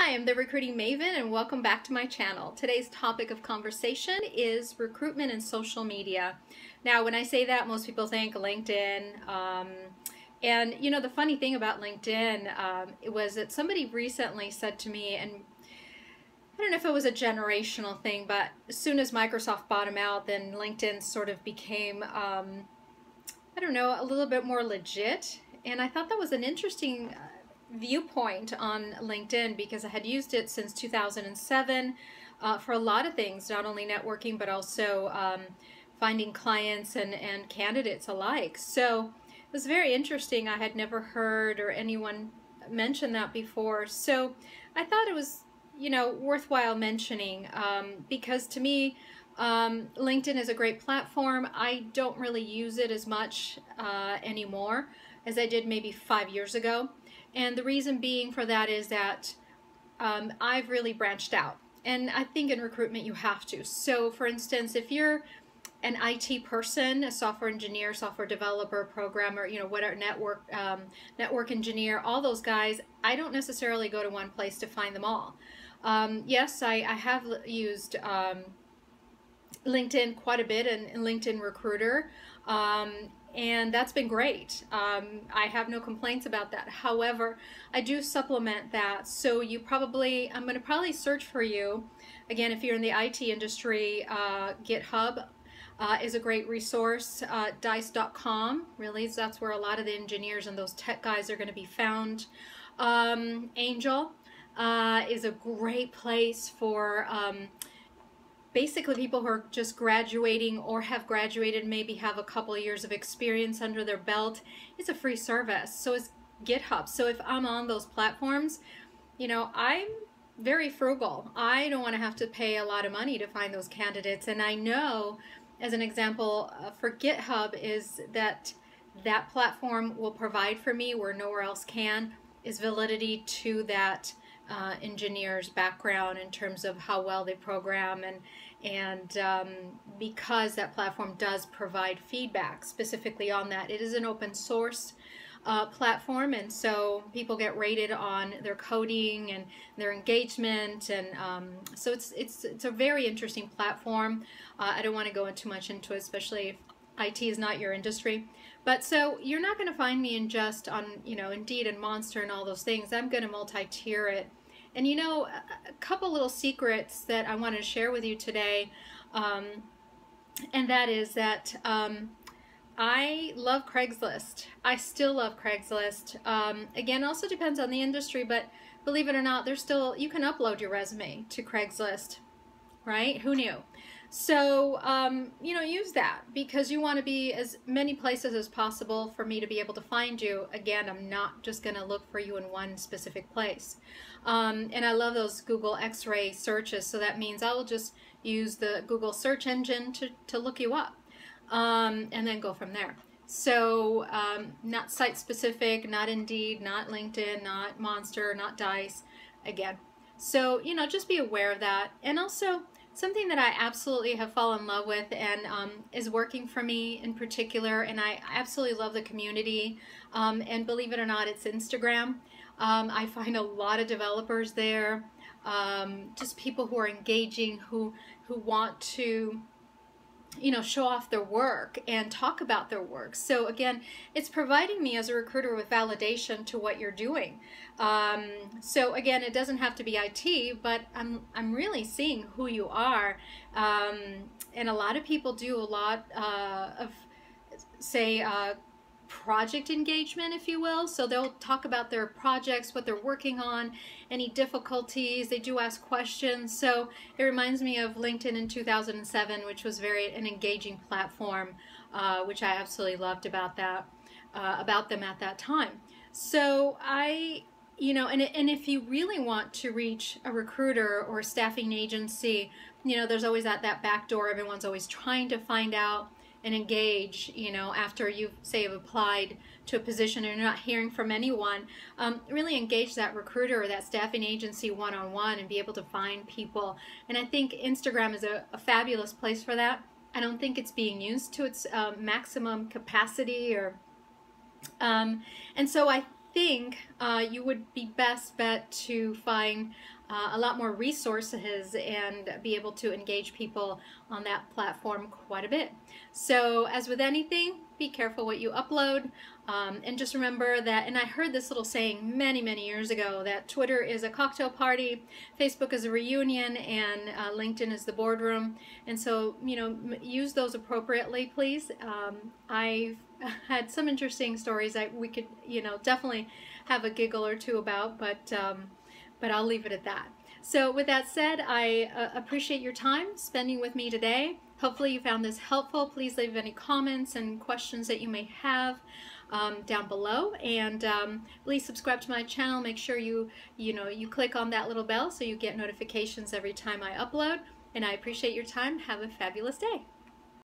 Hi, I'm the Recruiting Maven and welcome back to my channel. Today's topic of conversation is recruitment and social media. Now, when I say that, most people think LinkedIn. And you know, the funny thing about LinkedIn it was that somebody recently said to me, and I don't know if it was a generational thing, but as soon as Microsoft bought them out, then LinkedIn sort of became, I don't know, a little bit more legit. And I thought that was an interesting viewpoint on LinkedIn because I had used it since 2007 for a lot of things, not only networking, but also finding clients and candidates alike. So it was very interesting. I had never heard or anyone mention that before. So I thought it was, you know, worthwhile mentioning because to me, LinkedIn is a great platform. I don't really use it as much anymore as I did maybe 5 years ago. And the reason being for that is that I've really branched out. And I think in recruitment you have to. So for instance, if you're an IT person, a software engineer, software developer, programmer, you know, whatever, network engineer, all those guys, I don't necessarily go to one place to find them all. Yes, I have used LinkedIn quite a bit and LinkedIn Recruiter. And that's been great. I have no complaints about that. However, I do supplement that. So I'm going to probably search for you. Again, if you're in the IT industry, GitHub is a great resource. Dice.com, really, that's where a lot of the engineers and those tech guys are going to be found. Angel is a great place for basically people who are just graduating or have graduated, maybe have a couple of years of experience under their belt. It's a free service. So is GitHub. So if I'm on those platforms, you know, I'm very frugal. I don't want to have to pay a lot of money to find those candidates. And I know, as an example, for GitHub is that platform will provide for me where nowhere else can, is validity to that engineer's background in terms of how well they program, and because that platform does provide feedback specifically on that. It is an open source platform, and so people get rated on their coding and their engagement, and so it's a very interesting platform. I don't want to go too much into it, especially if IT is not your industry. But so you're not going to find me in just on, you know, Indeed and Monster and all those things. I'm going to multi-tier it. And you know, a couple little secrets that I want to share with you today, and that is that I love Craigslist. I still love Craigslist. Again, also depends on the industry, but believe it or not, there's still, you can upload your resume to Craigslist, right? Who knew? So, you know, use that because you want to be as many places as possible for me to be able to find you. Again, I'm not just going to look for you in one specific place. And I love those Google X-ray searches. So that means I will just use the Google search engine to look you up and then go from there. So not site specific, not Indeed, not LinkedIn, not Monster, not Dice, again. So, you know, just be aware of that. And also, something that I absolutely have fallen in love with and is working for me in particular, and I absolutely love the community, and believe it or not, it's Instagram. I find a lot of developers there, just people who are engaging, who want to, you know, show off their work and talk about their work. So again, it's providing me as a recruiter with validation to what you're doing. So again, it doesn't have to be IT, but I'm really seeing who you are. And a lot of people do a lot of, say, project engagement, if you will. So they'll talk about their projects, what they're working on, any difficulties. They do ask questions. So it reminds me of LinkedIn in 2007, which was an engaging platform, which I absolutely loved about that, about them at that time. So you know, and if you really want to reach a recruiter or a staffing agency, you know, there's always that back door. Everyone's always trying to find out and engage, you know, after you say have applied to a position and you're not hearing from anyone, really engage that recruiter or that staffing agency one-on-one and be able to find people. And I think Instagram is a fabulous place for that. I don't think it's being used to its maximum capacity, or and so I think you would be best bet to find a lot more resources and be able to engage people on that platform quite a bit. So as with anything, be careful what you upload, and just remember that, and I heard this little saying many years ago, that Twitter is a cocktail party, Facebook is a reunion, and LinkedIn is the boardroom. And so, you know, use those appropriately, please. I've had some interesting stories we could, you know, definitely have a giggle or two about, but I'll leave it at that. So with that said, I appreciate your time spending with me today. Hopefully you found this helpful. Please leave any comments and questions that you may have down below, and please subscribe to my channel. Make sure you click on that little bell so you get notifications every time I upload. And I appreciate your time. Have a fabulous day.